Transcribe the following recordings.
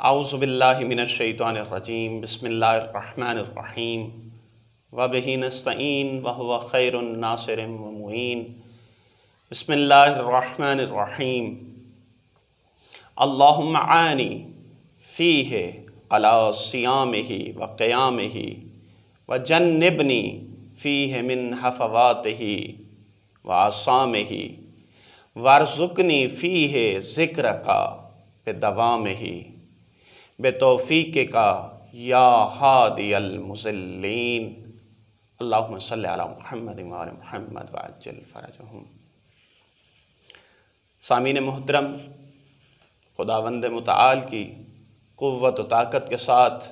اعوذ باللہ من الشیطان الرجیم بسم اللہ الرحمن الرحیم وبہ نستعین وہو خیر الناصر ومعین بسم اللہ الرحمن الرحیم اللہم عانی فیہ علی صیامہ وقیامہ وجنبنی فیہ من حفواتہ وعصامہ وارزقنی فیہ ذکرک بدوامہ بتوفیق کا یا ہادی المضلین اللہم صلی علی محمد وعلی محمد وعجل فرجہم۔ سامعین محترم، خداوند متعال کی قوت و طاقت کے ساتھ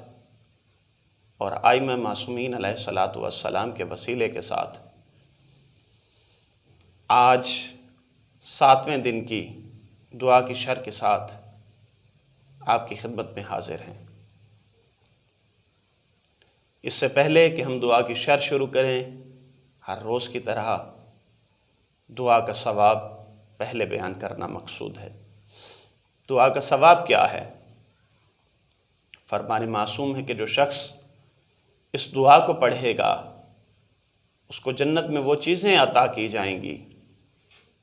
اور ائمہ معصومین علیہ الصلاۃ والسلام کے وسیلے کے ساتھ آج 7ویں دن کی دعا کی شرح کے ساتھ آپ کی خدمت میں حاضر ہیں۔ اس سے پہلے کہ ہم دعا کی شرح شروع کریں، ہر روز کی طرح دعا کا ثواب پہلے بیان کرنا مقصود ہے۔ دعا کا ثواب کیا ہے؟ فرمان معصوم ہے کہ جو شخص اس دعا کو پڑھے گا اس کو جنت میں وہ چیزیں عطا کی جائیں گی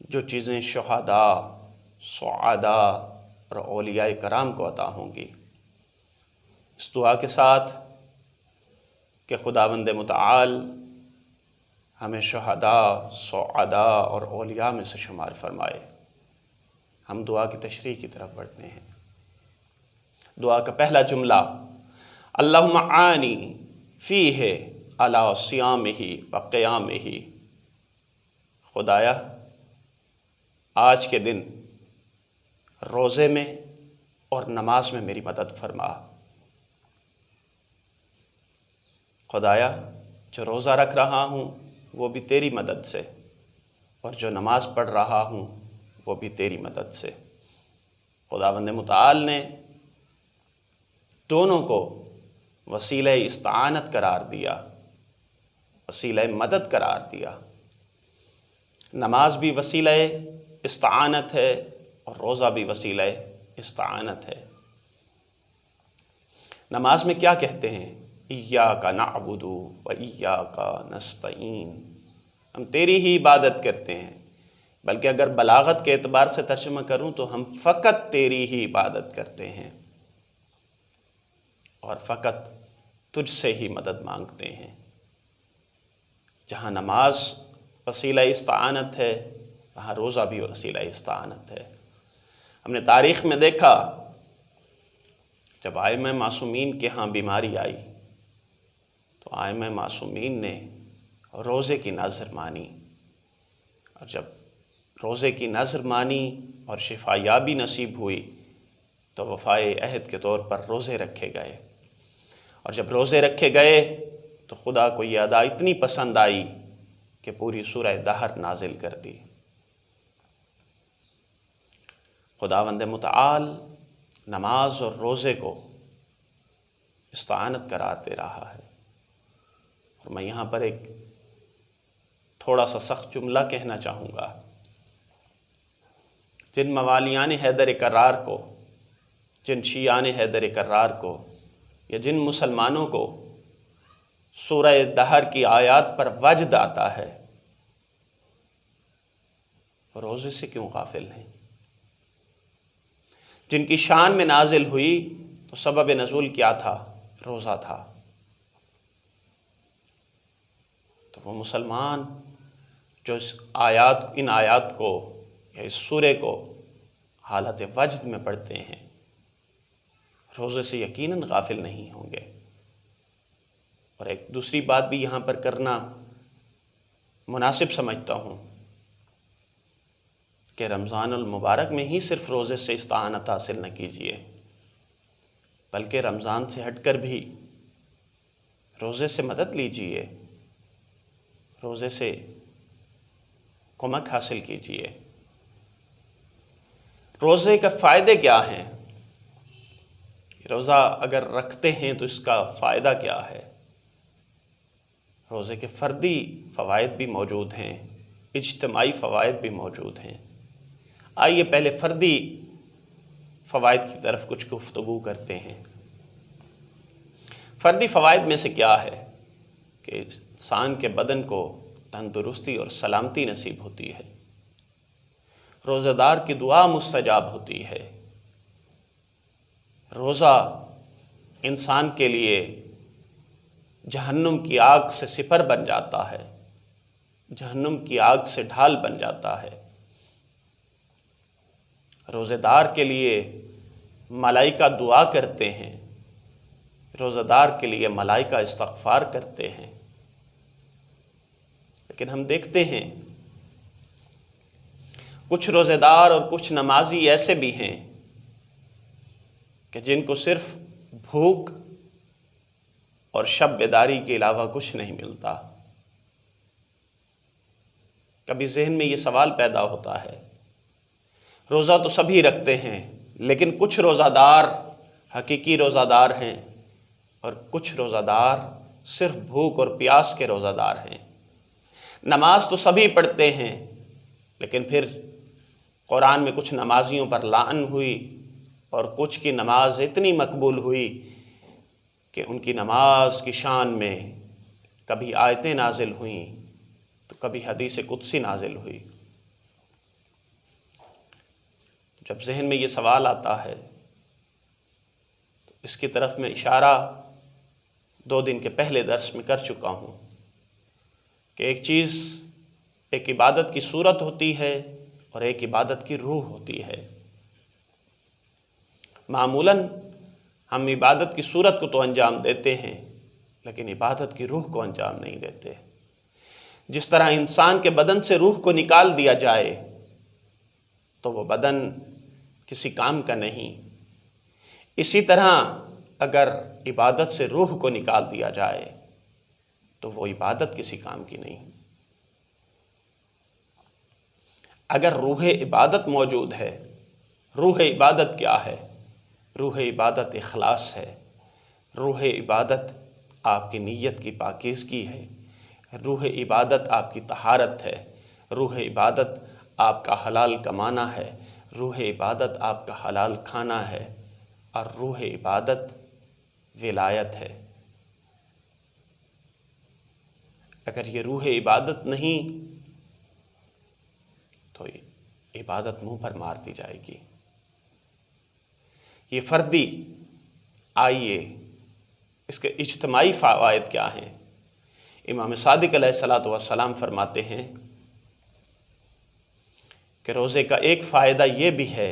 جو چیزیں شہداء، سعداء اور اولیاء کرام کو عطا ہوں گی۔ اس دعا کے ساتھ کہ خداوند متعال ہمیں شہداء، سعداء اور اولیاء میں سے شمار فرمائے، ہم دعا کی تشریح کی طرف بڑھتے ہیں۔ دعا کا پہلا جملہ اللہم عانی فیہ علی صیامہ وقیامہ، خدایا آج کے دن روزے میں اور نماز میں میری مدد فرما۔ خدایا جو روزہ رکھ رہا ہوں وہ بھی تیری مدد سے، اور جو نماز پڑھ رہا ہوں وہ بھی تیری مدد سے۔ خداوند متعال نے دونوں کو وسیلہ استعانت قرار دیا، وسیلہ مدد قرار دیا۔ نماز بھی وسیلہ استعانت ہے اور روزہ بھی وسیلہ استعانت ہے۔ نماز میں کیا کہتے ہیں؟ ایاک نعبد و ایاک نستعین، ہم تیری ہی عبادت کرتے ہیں، بلکہ اگر بلاغت کے اعتبار سے ترجمہ کروں تو ہم فقط تیری ہی عبادت کرتے ہیں اور فقط تجھ سے ہی مدد مانگتے ہیں۔ جہاں نماز وسیلہ استعانت ہے وہاں روزہ بھی وسیلہ استعانت ہے۔ ہم نے تاریخ میں دیکھا جب ائمہ معصومین کے ہاں بیماری آئی تو ائمہ معصومین نے روزے کی نذر مانی، اور جب روزے کی نذر مانی اور شفا یابی نصیب ہوئی تو وفائے عہد کے طور پر روزے رکھے گئے، اور جب روزے رکھے گئے تو خدا کو یہ ادا اتنی پسند آئی کہ پوری سورہ دہر نازل کر دی۔ خداوند متعال نماز اور روزے کو استعانت قرار دے رہا ہے، اور میں یہاں پر ایک تھوڑا سا سخت جملہ کہنا چاہوں گا۔ جن موالیان حیدر کرار کو، جن شیعان حیدر کرار کو، یا جن مسلمانوں کو سورہ دہر کی آیات پر وجد آتا ہے، وہ روزے سے کیوں غافل ہیں؟ جن کی شان میں نازل ہوئی تو سبب نزول کیا تھا؟ روزہ تھا۔ تو وہ مسلمان جو ان آیات کو یا اس سورے کو حالت وجد میں پڑھتے ہیں، روزے سے یقیناً غافل نہیں ہوں گے۔ اور ایک دوسری بات بھی یہاں پر کرنا مناسب سمجھتا ہوں کہ رمضان المبارک میں ہی صرف روزے سے استعانت حاصل نہ کیجیے، بلکہ رمضان سے ہٹ کر بھی روزے سے مدد لیجیے، روزے سے کمک حاصل کیجیے۔ روزے کا فائدے کیا ہیں؟ روزہ اگر رکھتے ہیں تو اس کا فائدہ کیا ہے؟ روزے کے فردی فوائد بھی موجود ہیں، اجتماعی فوائد بھی موجود ہیں۔ آئیے پہلے فردی فوائد کی طرف کچھ گفتگو کرتے ہیں۔ فردی فوائد میں سے کیا ہے کہ انسان کے بدن کو تندرستی اور سلامتی نصیب ہوتی ہے، روزہ دار کی دعا مستجاب ہوتی ہے، روزہ انسان کے لیے جہنم کی آگ سے سپر بن جاتا ہے، جہنم کی آگ سے ڈھال بن جاتا ہے، روزہ دار کے لیے ملائکہ دعا کرتے ہیں، روزہ دار کے لیے ملائکہ استغفار کرتے ہیں۔ لیکن ہم دیکھتے ہیں کچھ روزہ دار اور کچھ نمازی ایسے بھی ہیں کہ جن کو صرف بھوک اور شب بیداری کے علاوہ کچھ نہیں ملتا۔ کبھی ذہن میں یہ سوال پیدا ہوتا ہے، روزہ تو سبھی رکھتے ہیں، لیکن کچھ روزہ دار حقیقی روزہ دار ہیں اور کچھ روزہ دار صرف بھوک اور پیاس کے روزہ دار ہیں۔ نماز تو سبھی پڑھتے ہیں، لیکن پھر قرآن میں کچھ نمازیوں پر لعن ہوئی اور کچھ کی نماز اتنی مقبول ہوئی کہ ان کی نماز کی شان میں کبھی آیتیں نازل ہوئیں تو کبھی حدیث قدسی نازل ہوئی۔ جب ذہن میں یہ سوال آتا ہے تو اس کی طرف میں اشارہ 2 دن کے پہلے درس میں کر چکا ہوں کہ ایک چیز ایک عبادت کی صورت ہوتی ہے اور ایک عبادت کی روح ہوتی ہے۔ معمولاً ہم عبادت کی صورت کو تو انجام دیتے ہیں، لیکن عبادت کی روح کو انجام نہیں دیتے۔ جس طرح انسان کے بدن سے روح کو نکال دیا جائے تو وہ بدن کسی کام کا نہیں، اسی طرح اگر عبادت سے روح کو نکال دیا جائے تو وہ عبادت کسی کام کی نہیں۔ اگر روح عبادت موجود ہے، روح عبادت کیا ہے؟ روح عبادت اخلاص ہے، روح عبادت آپ کی نیت کی پاکیزگی ہے، روح عبادت آپ کی طہارت ہے، روح عبادت آپ کا حلال کمانا ہے، روح عبادت آپ کا حلال کھانا ہے، اور روح عبادت ولایت ہے۔ اگر یہ روح عبادت نہیں تو عبادت منہ پر مار دی جائے گی۔ یہ فردی، آئیے اس کے اجتماعی فوائد کیا ہیں؟ امام صادق علیہ الصلوۃ والسلام فرماتے ہیں کہ روزے کا ایک فائدہ یہ بھی ہے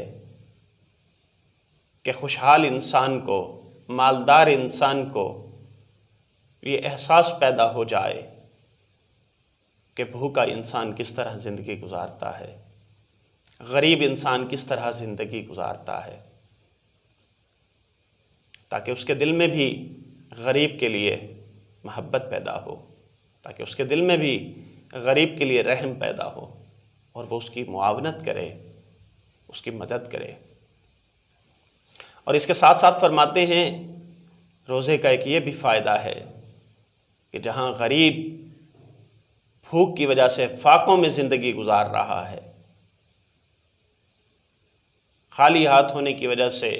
کہ خوشحال انسان کو، مالدار انسان کو یہ احساس پیدا ہو جائے کہ بھوکا انسان کس طرح زندگی گزارتا ہے، غریب انسان کس طرح زندگی گزارتا ہے، تاکہ اس کے دل میں بھی غریب کے لیے محبت پیدا ہو، تاکہ اس کے دل میں بھی غریب کے لیے رحم پیدا ہو اور وہ اس کی معاونت کرے، اس کی مدد کرے۔ اور اس کے ساتھ ساتھ فرماتے ہیں روزے کا ایک یہ بھی فائدہ ہے کہ جہاں غریب بھوک کی وجہ سے فاقوں میں زندگی گزار رہا ہے، خالی ہاتھ ہونے کی وجہ سے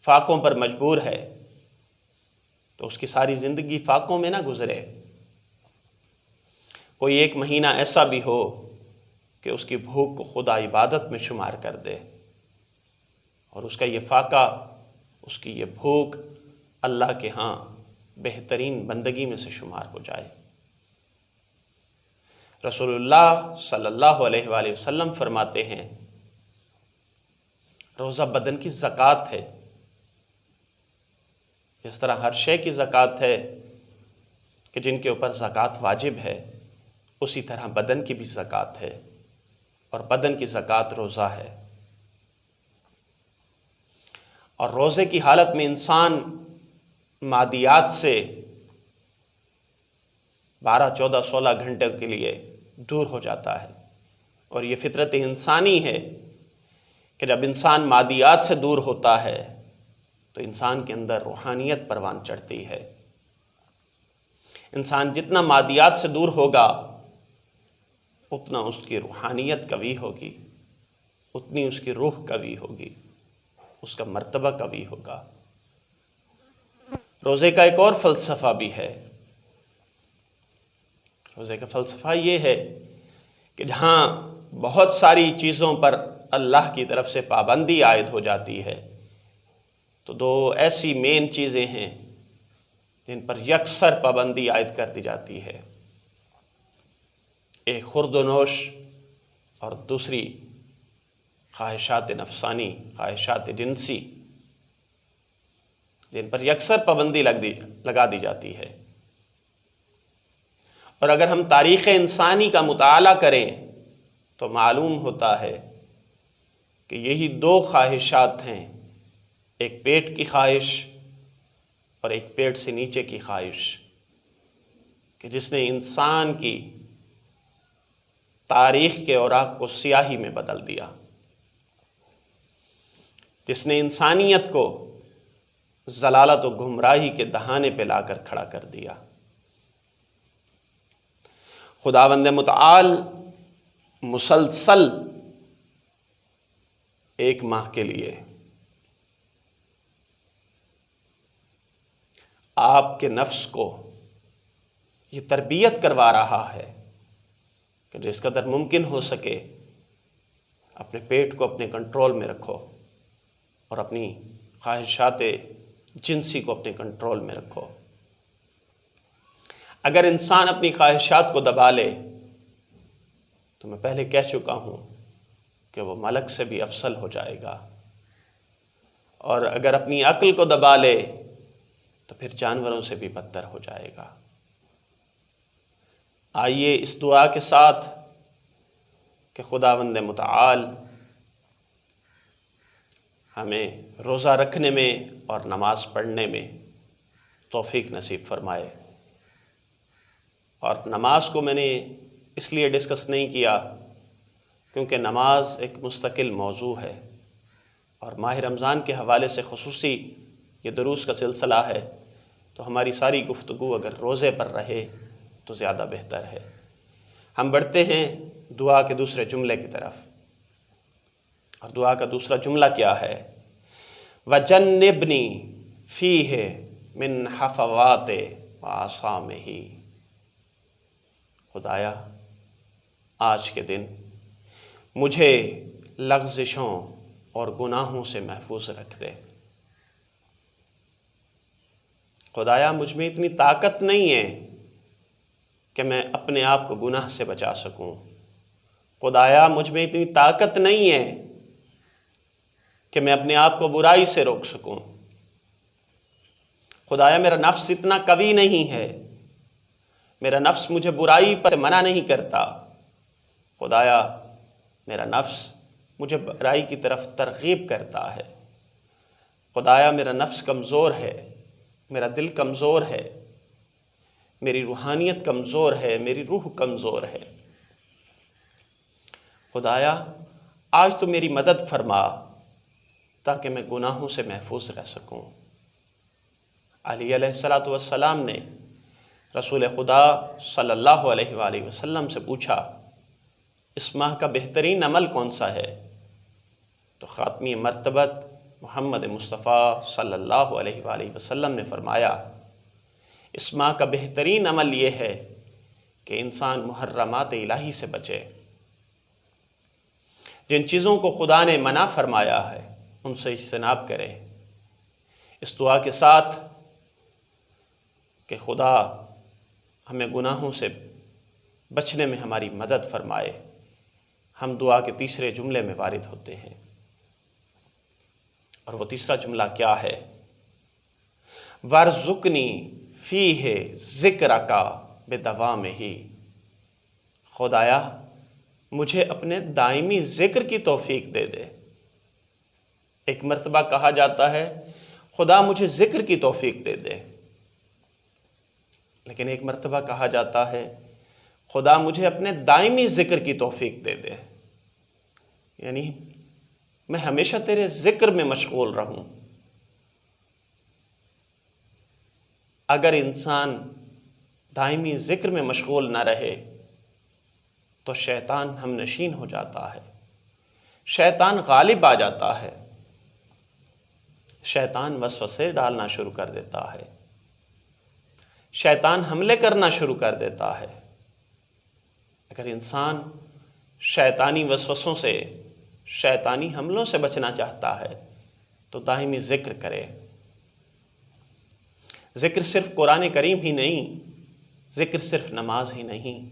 فاقوں پر مجبور ہے، تو اس کی ساری زندگی فاقوں میں نہ گزرے۔ کوئی ایک مہینہ ایسا بھی ہو کہ اس کی بھوک کو خدا عبادت میں شمار کر دے اور اس کا یہ فاقہ، اس کی یہ بھوک اللہ کے ہاں بہترین بندگی میں سے شمار ہو جائے۔ رسول اللہ صلی اللہ علیہ وآلہ وسلم فرماتے ہیں روزہ بدن کی زکوٰۃ ہے۔ جس طرح ہر شے کی زکوٰۃ ہے کہ جن کے اوپر زکوٰۃ واجب ہے، اسی طرح بدن کی بھی زکوٰۃ ہے، اور بدن کی زکوٰۃ روزہ ہے۔ اور روزے کی حالت میں انسان مادیات سے 12، 14، 16 گھنٹے کے لیے دور ہو جاتا ہے، اور یہ فطرت انسانی ہے کہ جب انسان مادیات سے دور ہوتا ہے تو انسان کے اندر روحانیت پروان چڑھتی ہے۔ انسان جتنا مادیات سے دور ہوگا اتنا اس کی روحانیت قوی ہوگی، اتنی اس کی روح قوی ہوگی۔ اس کا مرتبہ قوی ہوگا۔ روزے کا ایک اور فلسفہ بھی ہے۔ روزے کا فلسفہ یہ ہے کہ جہاں بہت ساری چیزوں پر اللہ کی طرف سے پابندی عائد ہو جاتی ہے، تو دو ایسی مین چیزیں ہیں جن پر یکسر پابندی عائد کر دی جاتی ہے، ایک خورد و نوش اور دوسری خواہشات نفسانی، خواہشات جنسی، جن پر یکسر پابندی لگا دی جاتی ہے۔ اور اگر ہم تاریخ انسانی کا مطالعہ کریں تو معلوم ہوتا ہے کہ یہی دو خواہشات ہیں، ایک پیٹ کی خواہش اور ایک پیٹ سے نیچے کی خواہش، کہ جس نے انسان کی تاریخ کے اوراق کو سیاہی میں بدل دیا، جس نے انسانیت کو ضلالت و گمراہی کے دہانے پہ لا کر کھڑا کر دیا۔ خداوند متعال مسلسل 1 ماہ کے لیے آپ کے نفس کو یہ تربیت کروا رہا ہے کہ جس قدر ممکن ہو سکے اپنے پیٹ کو اپنے کنٹرول میں رکھو اور اپنی خواہشات جنسی کو اپنے کنٹرول میں رکھو۔ اگر انسان اپنی خواہشات کو دبا لے تو میں پہلے کہہ چکا ہوں کہ وہ ملک سے بھی افضل ہو جائے گا، اور اگر اپنی عقل کو دبا لے تو پھر جانوروں سے بھی بدتر ہو جائے گا۔ آئیے اس دعا کے ساتھ کہ خداوند متعال ہمیں روزہ رکھنے میں اور نماز پڑھنے میں توفیق نصیب فرمائے۔ اور نماز کو میں نے اس لیے ڈسکس نہیں کیا کیونکہ نماز ایک مستقل موضوع ہے، اور ماہ رمضان کے حوالے سے خصوصی یہ دروس کا سلسلہ ہے، تو ہماری ساری گفتگو اگر روزے پر رہے تو زیادہ بہتر ہے۔ ہم بڑھتے ہیں دعا کے دوسرے جملے کی طرف، اور دعا کا دوسرا جملہ کیا ہے؟ وَجَنِّبْنِي فِيهِ مِنْ حَفَوَاتِ وَآثَامِهِ۔ خدایا آج کے دن مجھے لغزشوں اور گناہوں سے محفوظ رکھ دے۔ خدایا مجھ میں اتنی طاقت نہیں ہے کہ میں اپنے آپ کو گناہ سے بچا سکوں۔ خدایا مجھ میں اتنی طاقت نہیں ہے کہ میں اپنے آپ کو برائی سے روک سکوں۔ خدایا میرا نفس اتنا قوی نہیں ہے، میرا نفس مجھے برائی پر منع نہیں کرتا۔ خدایا میرا نفس مجھے برائی کی طرف ترغیب کرتا ہے۔ خدایا میرا نفس کمزور ہے، میرا دل کمزور ہے، میری روحانیت کمزور ہے، میری روح کمزور ہے۔ خدایا آج تو میری مدد فرما تاکہ میں گناہوں سے محفوظ رہ سکوں۔ علی علیہ السلام نے رسول خدا صلی اللہ علیہ وآلہ وسلم سے پوچھا اس ماہ کا بہترین عمل کون سا ہے؟ تو خاتمی مرتبت محمد مصطفیٰ صلی اللہ علیہ وآلہ وسلم نے فرمایا اس ماہ کا بہترین عمل یہ ہے کہ انسان محرمات الہی سے بچے، جن چیزوں کو خدا نے منع فرمایا ہے ان سے اجتناب کرے۔ اس دعا کے ساتھ کہ خدا ہمیں گناہوں سے بچنے میں ہماری مدد فرمائے، ہم دعا کے تیسرے جملے میں وارد ہوتے ہیں، اور وہ تیسرا جملہ کیا ہے؟ وَارْزُقْنِی فِیہِ ذِکْرَکَ بِدَوَامِہِ۔ خدایا مجھے اپنے دائمی ذکر کی توفیق دے دے۔ ایک مرتبہ کہا جاتا ہے خدا مجھے ذکر کی توفیق دے دے، لیکن ایک مرتبہ کہا جاتا ہے خدا مجھے اپنے دائمی ذکر کی توفیق دے دے، یعنی میں ہمیشہ تیرے ذکر میں مشغول رہوں۔ اگر انسان دائمی ذکر میں مشغول نہ رہے تو شیطان ہم نشین ہو جاتا ہے، شیطان غالب آ جاتا ہے، شیطان وسوسے ڈالنا شروع کر دیتا ہے، شیطان حملے کرنا شروع کر دیتا ہے۔ اگر انسان شیطانی وسوسوں سے، شیطانی حملوں سے بچنا چاہتا ہے تو دائمی ذکر کرے۔ ذکر صرف قرآن کریم ہی نہیں، ذکر صرف نماز ہی نہیں۔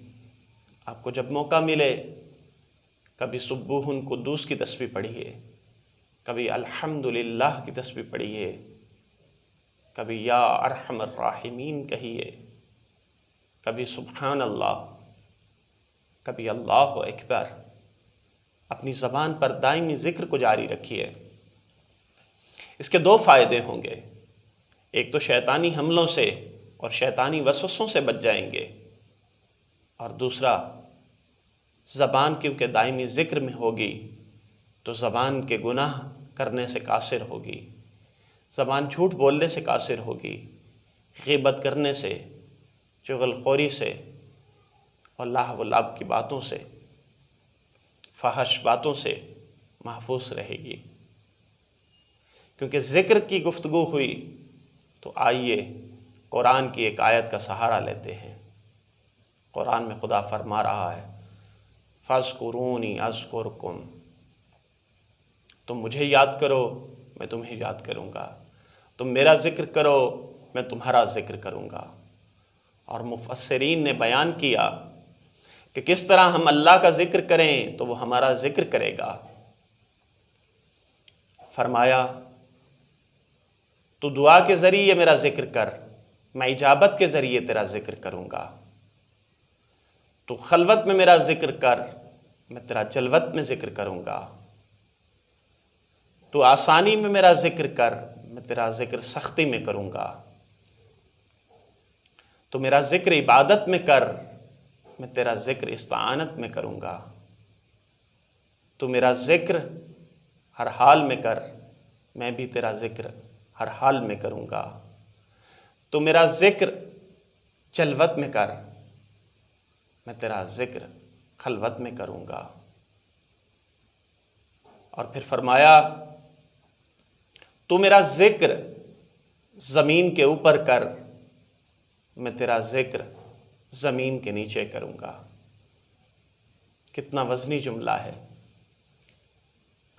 آپ کو جب موقع ملے کبھی سبوح قدوس کی تسبیح پڑھیے، کبھی الحمدللہ کی تسبیح پڑھیے، کبھی یا ارحم الراحمین کہیے، کبھی سبحان اللہ، کبھی اللہ اکبر۔ اپنی زبان پر دائمی ذکر کو جاری رکھیے۔ اس کے دو فائدے ہوں گے، ایک تو شیطانی حملوں سے اور شیطانی وسوسوں سے بچ جائیں گے، اور دوسرا زبان کیونکہ دائمی ذکر میں ہوگی تو زبان کے گناہ کرنے سے قاصر ہوگی، زبان جھوٹ بولنے سے قاصر ہوگی، غیبت کرنے سے، چغل خوری سے، اور لاہ و لعب کی باتوں سے، فحش باتوں سے محفوظ رہے گی۔ کیونکہ ذکر کی گفتگو ہوئی تو آئیے قرآن کی ایک آیت کا سہارا لیتے ہیں۔ قرآن میں خدا فرما رہا ہے فَاذْكُرُونِي أَذْكُرْكُمْ، تم مجھے یاد کرو میں تمہیں یاد کروں گا، تم میرا ذکر کرو میں تمہارا ذکر کروں گا۔ اور مفسرین نے بیان کیا کہ کس طرح ہم اللہ کا ذکر کریں تو وہ ہمارا ذکر کرے گا۔ فرمایا تو دعا کے ذریعے میرا ذکر کر، میں اجابت کے ذریعے تیرا ذکر کروں گا۔ تو خلوت میں میرا ذکر کر، میں تیرا جلوت میں ذکر کروں گا۔ تو آسانی میں میرا ذکر کر، میں تیرا ذکر سختی میں کروں گا۔ تو میرا ذکر عبادت میں کر، میں تیرا ذکر استعانت میں کروں گا۔ تو میرا ذکر ہر حال میں کر، میں بھی تیرا ذکر ہر حال میں کروں گا۔ تو میرا ذکر جلوت میں کر، میں تیرا ذکر خلوت میں کروں گا۔ اور پھر فرمایا تو میرا ذکر زمین کے اوپر کر، میں تیرا ذکر زمین کے نیچے کروں گا۔ کتنا وزنی جملہ ہے۔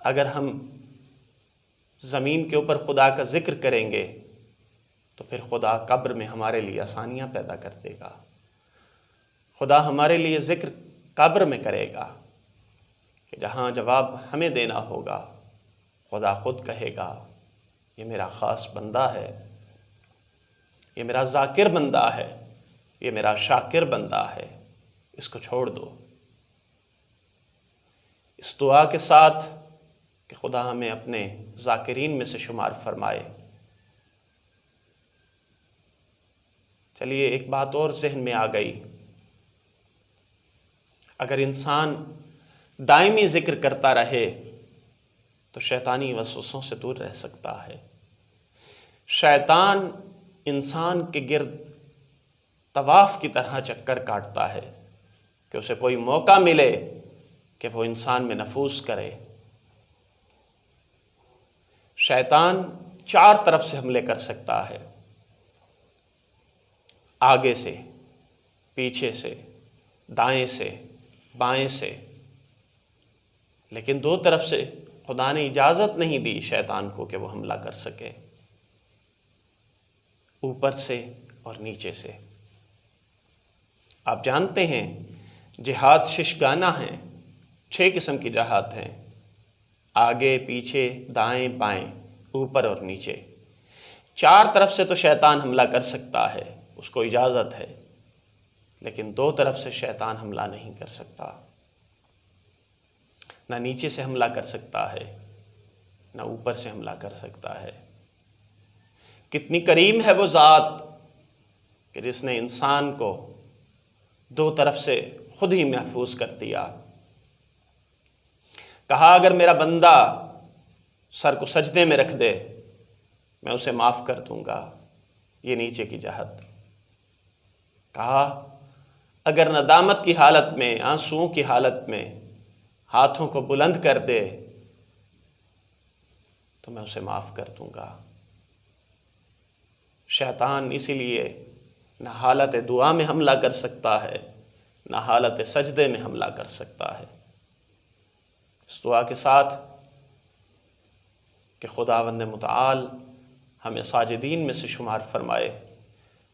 اگر ہم زمین کے اوپر خدا کا ذکر کریں گے تو پھر خدا قبر میں ہمارے لیے آسانیاں پیدا کر دے گا۔ خدا ہمارے لیے ذکر قبر میں کرے گا کہ جہاں جواب ہمیں دینا ہوگا خدا خود کہے گا یہ میرا خاص بندہ ہے، یہ میرا ذاکر بندہ ہے، یہ میرا شاکر بندہ ہے، اس کو چھوڑ دو۔ اس دعا کے ساتھ کہ خدا ہمیں اپنے ذاکرین میں سے شمار فرمائے۔ چلیے ایک بات اور ذہن میں آ گئی، اگر انسان دائمی ذکر کرتا رہے تو شیطانی وسوسوں سے دور رہ سکتا ہے۔ شیطان انسان کے گرد طواف کی طرح چکر کاٹتا ہے کہ اسے کوئی موقع ملے کہ وہ انسان میں نفوذ کرے۔ شیطان چار طرف سے حملے کر سکتا ہے، آگے سے، پیچھے سے، دائیں سے، بائیں سے، لیکن دو طرف سے خدا نے اجازت نہیں دی شیطان کو کہ وہ حملہ کر سکے، اوپر سے اور نیچے سے۔ آپ جانتے ہیں جہاد ششگانہ ہیں، 6 قسم کی جہاد ہیں، آگے پیچھے دائیں بائیں اوپر اور نیچے۔ 4 طرف سے تو شیطان حملہ کر سکتا ہے، اس کو اجازت ہے، لیکن 2 طرف سے شیطان حملہ نہیں کر سکتا۔ نہ نیچے سے حملہ کر سکتا ہے، نہ اوپر سے حملہ کر سکتا ہے۔ کتنی کریم ہے وہ ذات کہ جس نے انسان کو 2 طرف سے خود ہی محفوظ کر دیا۔ کہا اگر میرا بندہ سر کو سجدے میں رکھ دے میں اسے معاف کر دوں گا، یہ نیچے کی جہت۔ کہا اگر ندامت کی حالت میں، آنسوؤں کی حالت میں ہاتھوں کو بلند کر دے تو میں اسے معاف کر دوں گا۔ شیطان اسی لیے نہ حالت دعا میں حملہ کر سکتا ہے، نہ حالت سجدے میں حملہ کر سکتا ہے۔ اس دعا کے ساتھ کہ خداوند متعال ہمیں ساجدین میں سے شمار فرمائے،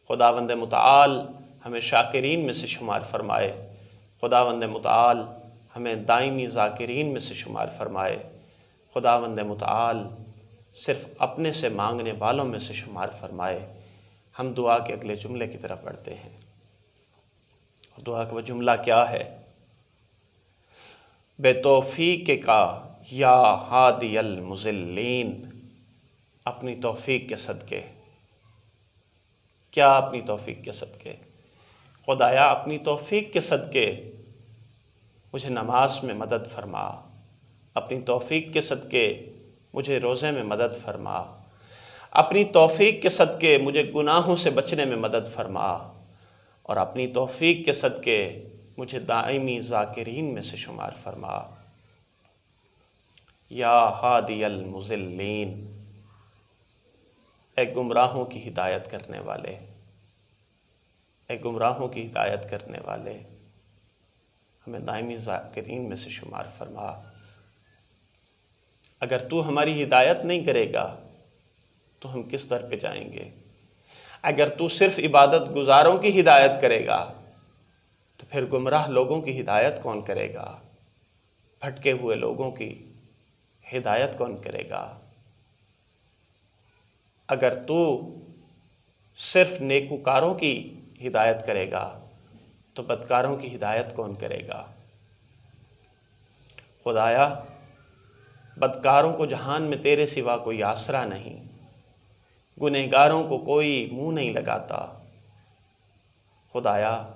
خداوند متعال ہمیں شاکرین میں سے شمار فرمائے، خداوند متعال ہمیں دائمی ذاکرین میں سے شمار فرمائے، خداوند متعال صرف اپنے سے مانگنے والوں میں سے شمار فرمائے۔ ہم دعا کے اگلے جملے کی طرف بڑھتے ہیں۔ دعا کا وہ جملہ کیا ہے؟ بے توفیق کا یا ہادی المضلین، اپنی توفیق کے صدقے۔ کیا اپنی توفیق کے صدقے؟ خدایا اپنی توفیق کے صدقے مجھے نماز میں مدد فرما، اپنی توفیق کے صدقے مجھے روزے میں مدد فرما، اپنی توفیق کے صدقے مجھے گناہوں سے بچنے میں مدد فرما، اور اپنی توفیق کے صدقے مجھے دائمی ذاکرین میں سے شمار فرما۔ یا ہادی المضلین، اے گمراہوں کی ہدایت کرنے والے، اے گمراہوں کی ہدایت کرنے والے، ہمیں دائمی ذاکرین میں سے شمار فرما۔ اگر تو ہماری ہدایت نہیں کرے گا تو ہم کس در پہ جائیں گے؟ اگر تو صرف عبادت گزاروں کی ہدایت کرے گا تو پھر گمراہ لوگوں کی ہدایت کون کرے گا؟ بھٹکے ہوئے لوگوں کی ہدایت کون کرے گا؟ اگر تو صرف نیکوکاروں کی ہدایت کرے گا تو بدکاروں کی ہدایت کون کرے گا؟ خدایا بدکاروں کو جہان میں تیرے سوا کوئی آسرا نہیں، گنہگاروں کو کوئی منہ نہیں لگاتا۔ خدایا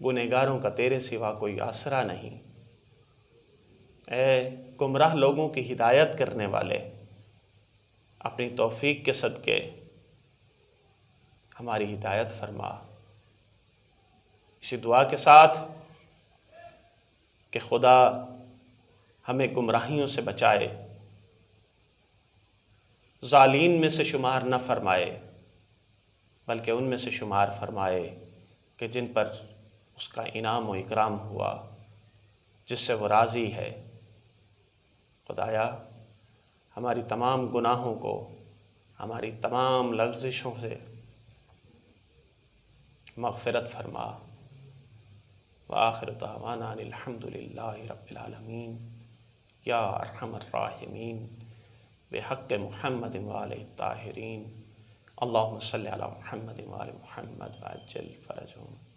گنہگاروں کا تیرے سوا کوئی آسرا نہیں۔ اے گمراہ لوگوں کی ہدایت کرنے والے، اپنی توفیق کے صدقے ہماری ہدایت فرما۔ اسی دعا کے ساتھ کہ خدا ہمیں گمراہیوں سے بچائے، ظالمین میں سے شمار نہ فرمائے، بلکہ ان میں سے شمار فرمائے کہ جن پر اس کا انعام و اکرام ہوا، جس سے وہ راضی ہے۔ خدایا ہماری تمام گناہوں کو، ہماری تمام لغزشوں سے مغفرت فرما۔ وآخر دعوانا ان الحمد للہ رب العالمین۔ یا ارحم الراحمین، بحق محمد وآلہ الطاہرین، اللہم صلی علی محمد وآل محمد وعجل فرجہم۔